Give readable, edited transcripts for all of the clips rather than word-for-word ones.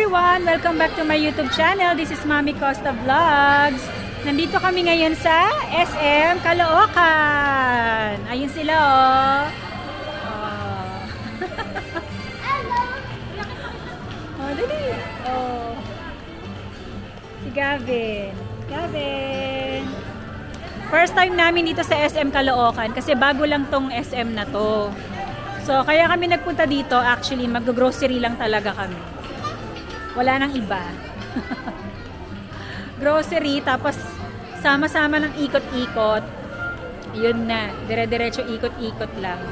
everyone! Welcome back to my YouTube channel. This is Mami Costa Vlogs. Nandito kami ngayon sa SM Caloocan. Ayun sila oh. Oh, dali. Oh. Si Gavin. Gavin. First time namin dito sa SM Caloocan kasi bago lang tong SM na to. So, kaya kami nagpunta dito. Actually, mag-grocery lang talaga kami. Wala nang iba. Grocery, tapos sama-sama ng ikot-ikot. Yun na. Dire-diretso ikot-ikot lang.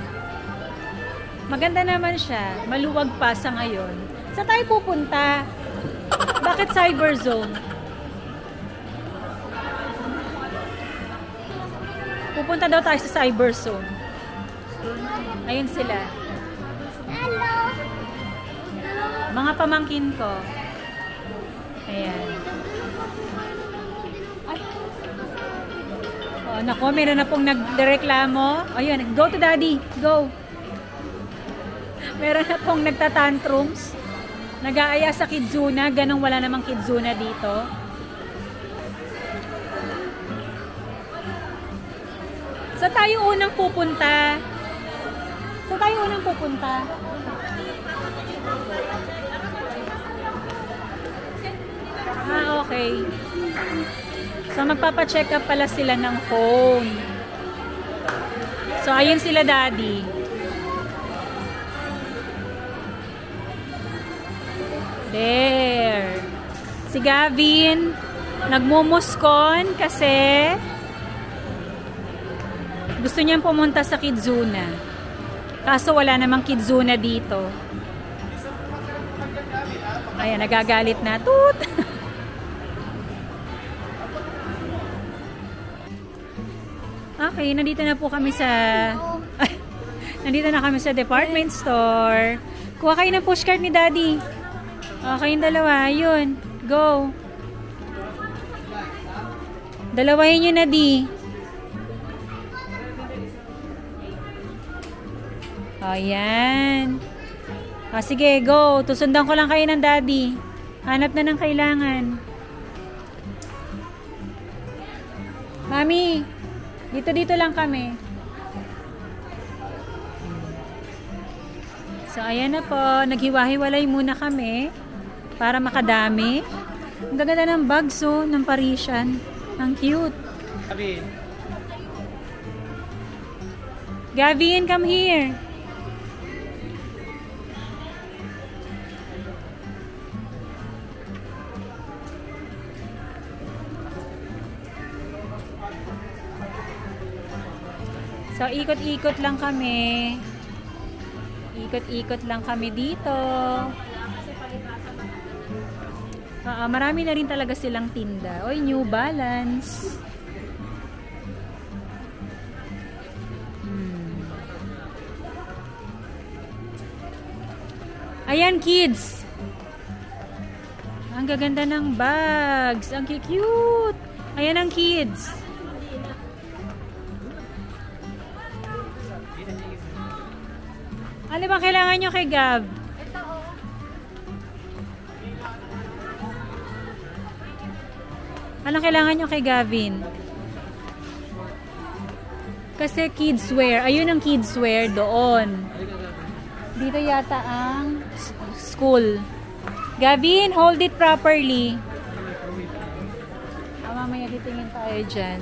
Maganda naman siya. Maluwag pa sa ngayon. Saan tayo pupunta? Bakit Cyber Zone? Pupunta daw tayo sa Cyber Zone. Ayun sila. Hello. Mga pamangkin ko. Ayan. Oh, nako, meron na pong nagreklamo. Ayun, go to daddy. Go. Meron na pong nagtatantrums. Nag-aaya sa Kidzuna. Ganong wala namang Kidzuna dito. Saan tayo unang pupunta? Saan tayo unang pupunta? Ah, okay. So, magpapacheck up pala sila ng phone. So, ayun sila daddy. There. Si Gavin, nagmumuskon kasi gusto niyang pumunta sa Kidzuna. Kaso wala namang Kidzuna dito. Ayan, nagagalit na. Toot! Okay, nandito na po kami sa nandito na kami sa department store. Kuha kayo ng pushcart ni daddy. Okay, yung dalawa. Yun. Go. Dalawahin nyo na di. O, yan. O, sige, go. Tusundan ko lang kayo ng daddy. Hanap na ng kailangan. Mami, dito lang kami. So, ayan na po. Naghiwa-hiwalay muna kami para makadami. Ang gaganda ng bags, oh, ng Parisian. Ang cute. Gavin, come here. So, ikot-ikot lang kami. Ikot-ikot lang kami dito. Marami na rin talaga silang tinda. Oy, New Balance. Ayan, kids. Ang gaganda ng bags. Ang cute. Ayan ang kids. Ano ba kailangan nyo kay Gab? Ano kailangan nyo kay Gavin? Kasi kids wear. Ayun ang kids wear doon. Dito yata ang school. Gavin, hold it properly. Mamaya titingin tayo dyan.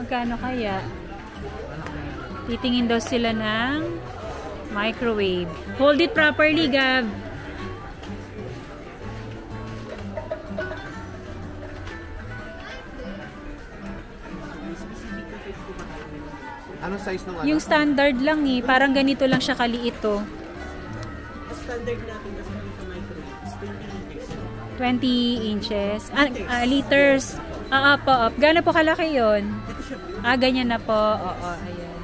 Magkano kaya? Titingin daw sila ng microwave. Hold it properly, Gav. Anong size ng ano? Yung standard lang eh. Parang ganito lang siya kaliit oh. Standard natin kasi sa microwave is 20 inches. Liters. Gano'n po kalaki yun? Ganyan na po. Oo, ayan.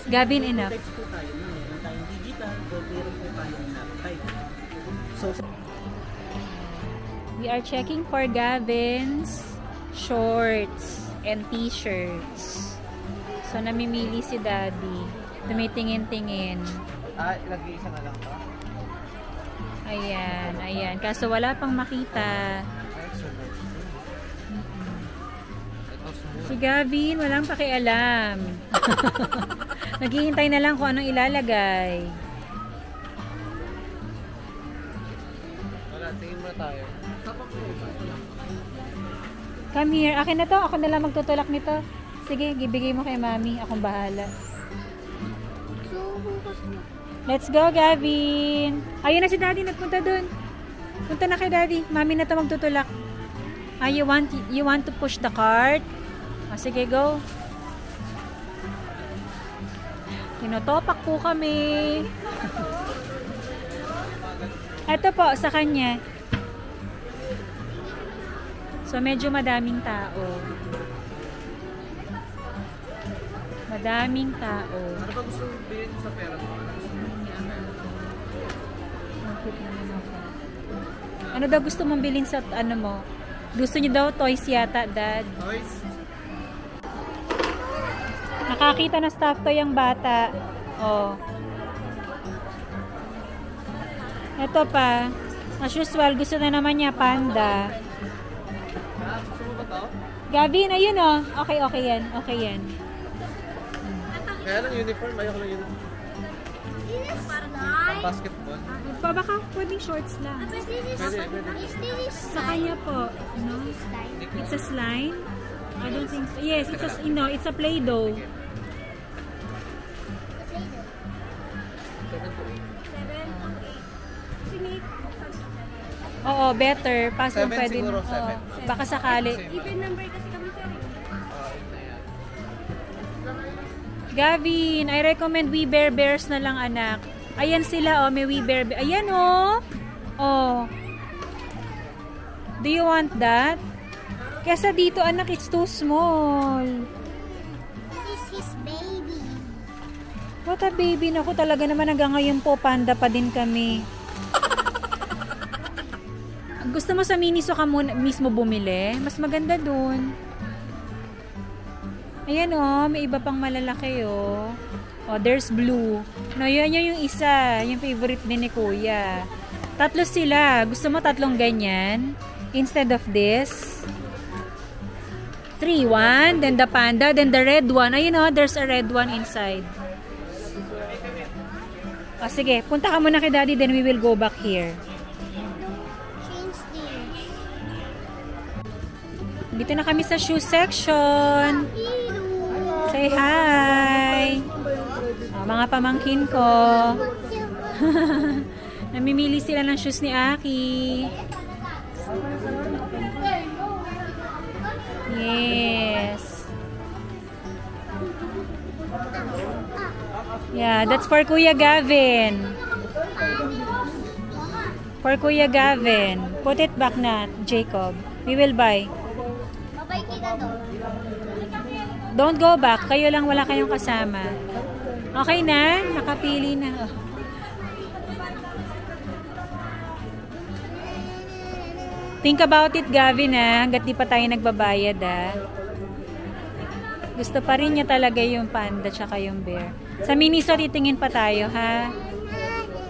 Gavin, enough. We are checking for Gavin's shorts and t-shirts. So, namimili si Daddy. Tumitingin-tingin. Ilagay isa na lang to? Ayan, ayan. Kaso wala pang makita. Si Gavin, walang pakialam. Naghihintay na lang kung anong ilalagay. Wala, tingin mo tayo. Come here. Akin na to. Ako na lang magtutulak nito. Sige, ibigay mo kay Mami. Akong bahala. Let's go, Gavin. Ayun na si Daddy. Nagpunta dun. Punta na kay Daddy. Mami na to magtutulak. Ah, you want to push the cart? Ah, sige, go. Tinotopak po kami. Ito po, sa kanya. So, medyo madaming tao. Madaming tao. Ano ba gusto mong bilhin sa pera mo? Ano daw gusto mong bilhin sa ano mo? Gusto niyo daw toys yata, Dad? Toys? Nakakita na stuff toy ang bata. Oh. Ito pa. As usual, gusto na naman niya panda. Gusto mo ba to? Gavin, ayun oh. Okay, okay yan. Okay yan. Kaya lang uniform, ayoko lang uniform. Basketball. Baka pwedeng shorts lang. Pwede. Sa kanya po. No? It's a slime? I don't think so. Yes, it's a Play-Doh. 7 to 8. Oo, better. Paso 7 pwede. siguro, Oo. 7. Baka sakali. Even number kasi kami sir. Gavin, I recommend We Bare Bears na lang, anak. Ayan sila, oh. May We Bare Bears. Ayan, oh. Oh. Do you want that? Kesa dito, anak, it's too small. This is his baby. What a baby. Naku, talaga naman hanggang ngayon po, panda pa din kami. Gusto mo sa Miniso ka mismo bumili? Mas maganda dun. Ayan oh, may iba pang malalaki oh. Oh, there's blue. No, yun yung isa. Yung favorite din ni Kuya. Tatlo sila. Gusto mo tatlong ganyan? Instead of this? 3, 1. Then the panda. Then the red one. Ayun oh, there's a red one inside. Oh, sige. Punta ka muna kay Daddy. Then we will go back here. Change this. Dito na kami sa shoe section. Say hi! Oh, mga pamangkin ko. Namimili sila ng shoes ni Aki. Yes. Yeah, that's for Kuya Gavin. For Kuya Gavin. Put it back na, Jacob. We will buy. Babay kita doon. Don't go back. Kayo lang, wala kayong kasama. Okay na? Nakapili na. Oh. Think about it, Gavin, ha? Hanggat di pa tayo nagbabayad, ha? Gusto pa rin niya talaga yung panda tsaka yung bear. Sa Miniso, titingin pa tayo, ha?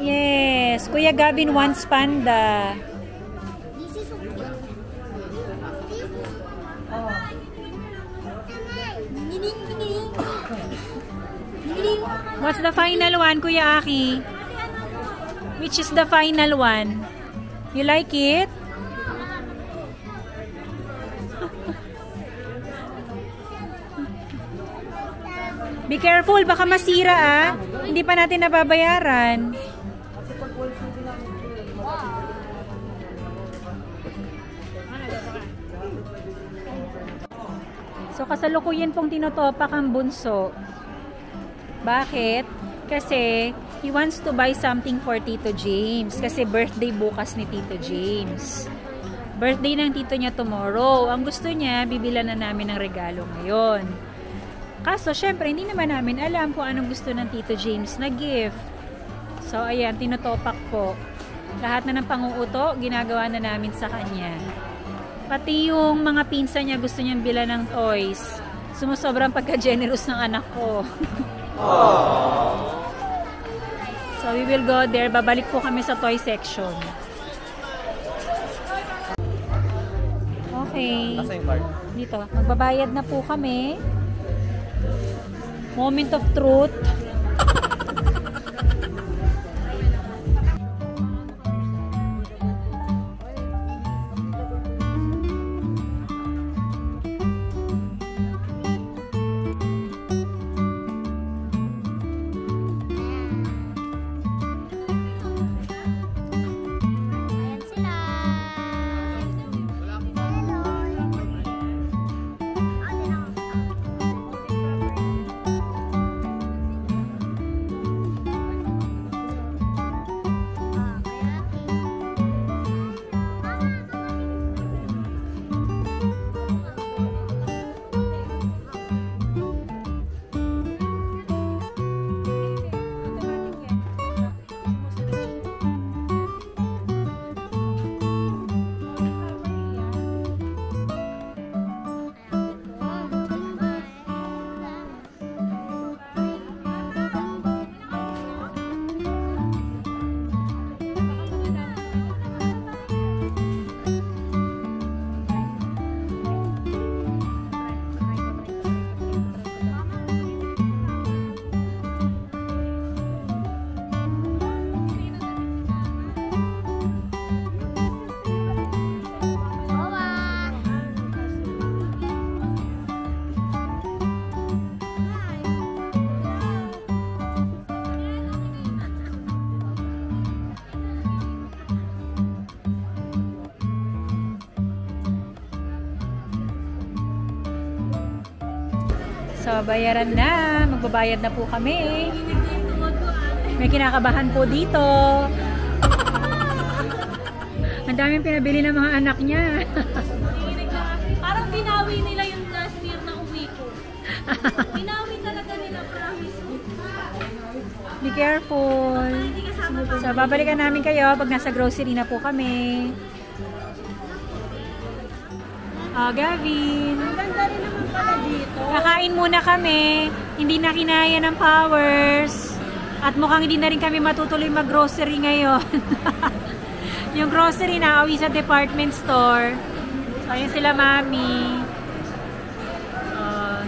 Yes. Kuya Gavin wants panda. This is so cute. Oh. What's the final one, Kuya Aki? Which is the final one? You like it? Be careful, baka masira ah. Hindi pa natin nababayaran. So kasalukuyan pong tinotopak ang bunso. Bakit? Kasi he wants to buy something for Tito James. Kasi birthday bukas ni Tito James. Birthday ng tito niya tomorrow. Ang gusto niya, bibilan na namin ng regalo ngayon. Kaso, syempre, hindi naman namin alam kung anong gusto ng Tito James na gift. So, ayan, tinotopak po. Lahat na ng panguuto, ginagawa na namin sa kanya. Pati yung mga pinsa niya, gusto niyang bilan ng toys. Sumusobrang pagka-generous ng anak ko. So we will go there. Babalik po kami sa toy section. Okay. Nasa yung card? Dito. Magbabayad na po kami. Moment of truth. Ayan sila. Hello. So, bayaran na. Magbabayad na po kami. May kinakabahan po dito. Ang daming pinabili ng mga anak niya. Parang binawi nila yung last year na uwi ko. Binawi talaga nila, promise. Be careful. So, babalikan namin kayo pag nasa grocery na po kami. Gavin. Ang ganda rin naman pala dito. Kakain muna kami. Hindi na kinaya ng powers. At mukhang hindi na rin kami matutuloy mag-grocery ngayon. Yung grocery na awi sa department store. So, ayun sila mami.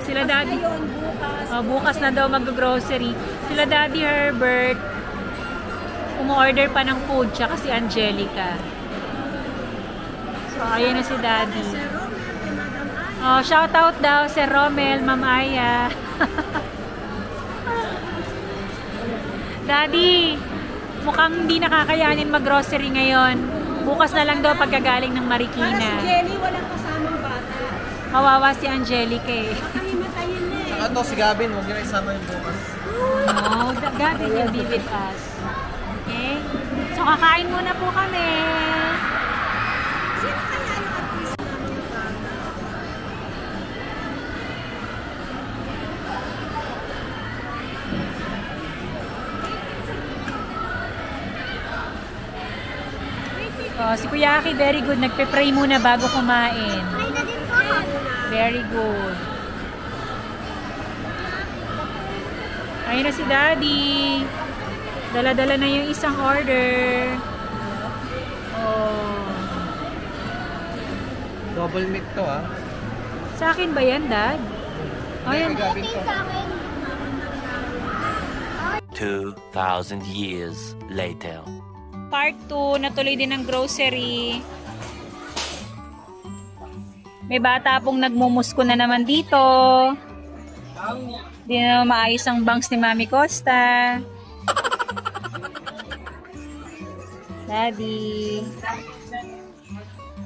Sila daddy. Bukas na daw mag-grocery. Sila daddy Herbert. Umu-order pa ng food. Tsaka si Angelica. So, ayun na si daddy. Shout out daw si Romel, Ma'am Aya. Daddy, mukhang hindi nakakayanin mag-grocery ngayon. Bukas na lang daw pagkagaling ng Marikina. Para si Jenny, walang kasamang bata. Kawawa si Angelica eh. Nakahimatayin na eh. Saka to si Gavin, huwag niyo na isama yung bukas. No, Gavin will be with us. Okay? So, kakain muna po kami. Sino kaya yung artist na mga bata? Si Kuya Aki, very good. Nagpe-pray muna bago kumain. Try na din po. Very good. Ayun na si Daddy. Dala-dala na yung isang order. Oh. Double meat to ah. Sa akin ba yan, Dad? Oh, yan. Gavin to. Sa akin. 2,000 years later. Part 2, natuloy din ng grocery. May bata pong nagmumusko na naman dito. Hindi na maayos ang bangs ni Mami Costa. Daddy.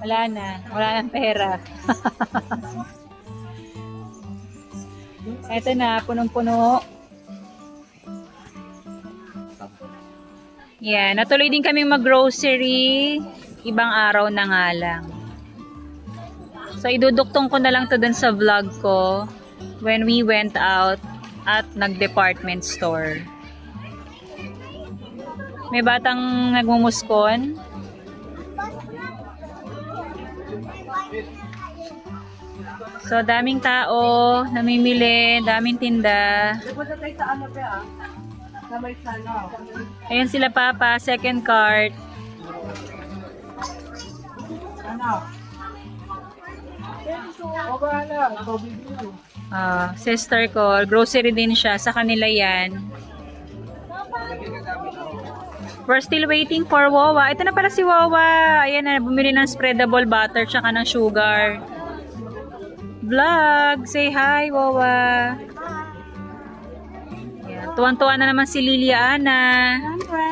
Wala na. Wala nang pera. Eto na, punong-puno. Yeah, natuloy din kaming mag-grocery. Ibang araw na nga lang. So, iduduktong ko na lang to dun sa vlog ko when we went out at nag-department store. May batang nagmumuskon. So, daming tao, namimili, daming tinda. Ayan sila Papa, second cart. Sister ko, grocery din siya. Sa kanila yan. We're still waiting for Wawa. Ito na pala si Wawa. Ayan na, bumili ng spreadable butter tsaka ng sugar. Vlog! Say hi, Wawa! Ayan. Tuwan-tuwa na naman si Liliana. Siyempre.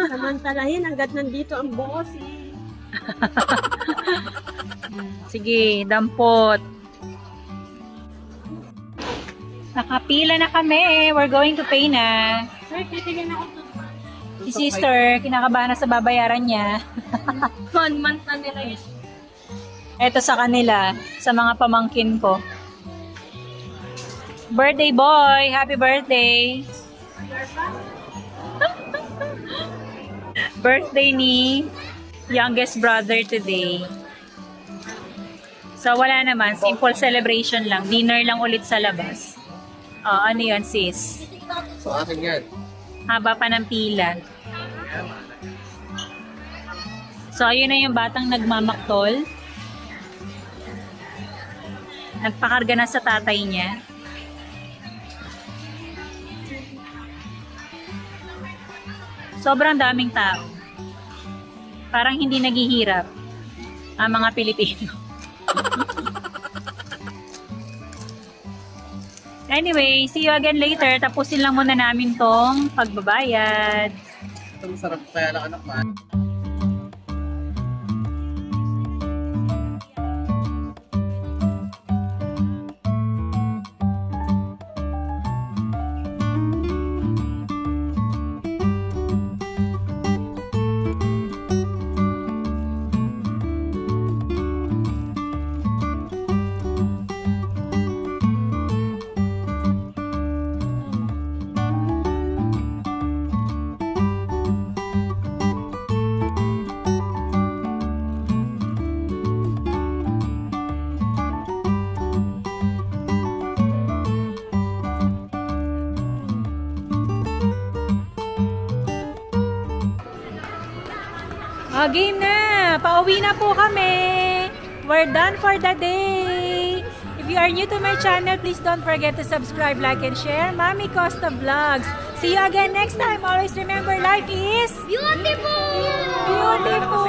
Samantalahin hanggat nandito ang boss. Sige, dampot. Nakapila na kami. We're going to pay na. Si sister, kinakabahan na sa babayaran niya. 1 month na nila yun. Ito sa kanila, sa mga pamangkin ko. Birthday boy! Happy birthday! Birthday ni youngest brother today. So wala naman, simple celebration lang. Dinner lang ulit sa labas. Oh, ano yun sis? So, akin yan. Haba pa ng pila. So ayun na yung batang nagmamaktol. Nagpakarga na sa tatay niya. Sobrang daming tao. Parang hindi naghihirap ang mga Pilipino. Anyway, see you again later. Tapusin lang muna namin tong pagbabayad. Ito masarap kaya lang anak pa. Game na! Pauwi na po kami! We're done for the day! If you are new to my channel, please don't forget to subscribe, like, and share. Mami Costa Vlogs. See you again next time. Always remember, life is Beautiful! beautiful!